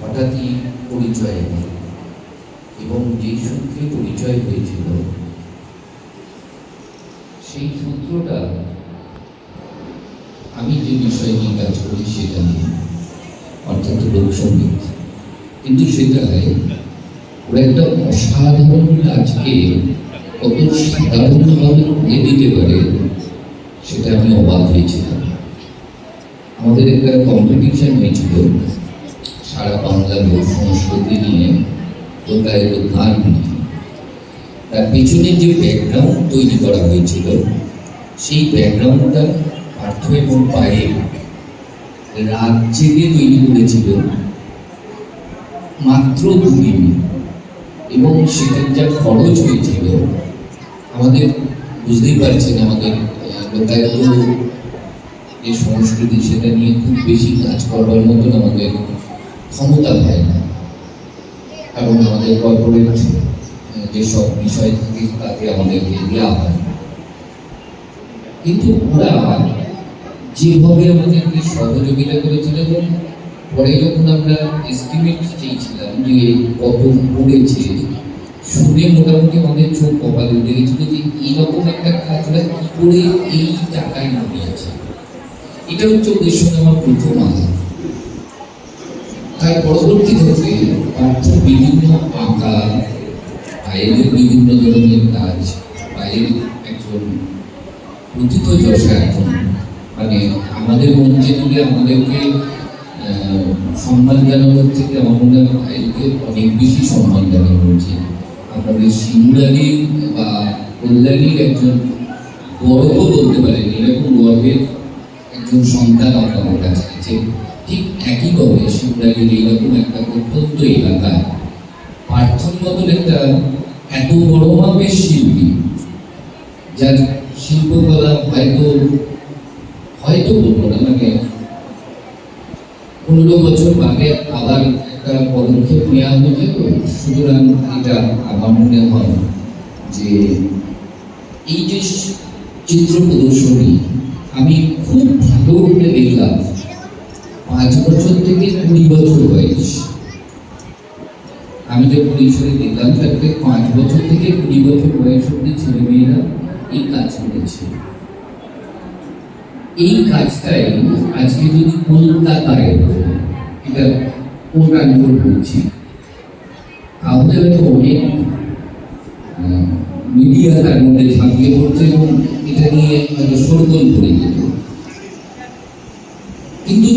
হঠাৎই পরিচয় হয় এবং যেই সূত্রে পরিচয় হয়েছিল সেই সূত্রটা আমি যে বিষয় নিয়ে কাজ করি সেটা নিয়ে, অর্থাৎ লোকসঙ্গীত। কিন্তু সেটায় ওরা একটা অসাধারণ কাজকে কত সাধারণভাবে করে দিতে পারে সেটা আমি অবাক হয়েছিলাম। আমাদের একটা কম্পিটিশন হয়েছিল সারা বাংলা লোক সংস্কৃতি নিয়ে, লোকায়ত গান নিয়ে। তার পেছনে যে ব্যাকগ্রাউন্ড তৈরি করা হয়েছিল সেই ব্যাকগ্রাউন্ডটা পার্থ এবং পায়েল রাত জেগে তৈরি করেছিল মাত্র 2 দিন, এবং সেটার যা খরচ হয়েছিল আমাদের বুঝতেই পারছেন, আমাদের লোকায়ত যে সংস্কৃতি সেটা নিয়ে খুব বেশি কাজ করবার মতন আমাদের ক্ষমতা হয় না, কারণ আমাদের কর্পোরেট যেসব বিষয় থাকে তাকে আমাদেরকে দেওয়া হয়। কিন্তু ওরা যেভাবে আমাদেরকে সহযোগিতা করেছিল, এবং পরে যখন আমরা এস্টিমেট চেয়েছিলাম যে কত পড়েছে, শুনে মোটামুটি আমাদের চোখ কপালে উঠে গেছিল যে এইরকম একটা কাজটা কি করে এই টাকায় নামিয়েছে। এটা হচ্ছে ওদের সঙ্গে আমার প্রথম আলাপ। তার পরবর্তী ক্ষেত্রে পার্থ বিভিন্ন আঁকা, পায়েলের বিভিন্ন ধরনের কাজ, পায়েল একজন প্রথিতযশা এখন, মানে আমাদের মঞ্চে তুলে আমাদেরকে সম্মান জানানোর থেকে আমার মনে হয় পায়েলকে অনেক বেশি সম্মান জানানো উচিত। আপনাদের সিঙ্গুলারির বা কল্যাণীর একজন গর্ব বলতে পারেন, এরকম গর্বের একজন সন্তান আপনাদের কাছে আছে। ঠিক একইভাবে সিঙ্গুলারির এইরকম একটা প্রত্যন্ত এলাকায় পার্থর মতন একটা এত বড় মাপের শিল্পী, যার শিল্পকলা হয়তো বলবো না, মানে 15 বছর আগে আবার একটা পদক্ষেপ নেওয়া হয়েছে। তো সুতরাং এটা আমার মনে হয় যে এই যে চিত্র প্রদর্শনী আমি খুব ভালো করে দেখলাম 5 বছর থেকে 20 বছর বয়স। আমি যখন ঈশ্বরে দেখলাম তাকে 5 বছর থেকে 20 বছর বয়স অব্দি ছেলেমেয়েরা এই কাজ করেছে। এই কাজটাই আজকে যদি কলকাতায়, এটা কোনটা আমি বলছি, তাহলে হয়তো অনেক মিডিয়া তার মধ্যে ঝাঁপিয়ে পড়ছে এবং এটা নিয়ে হয়তো সরগোল পড়ে যেত। কিন্তু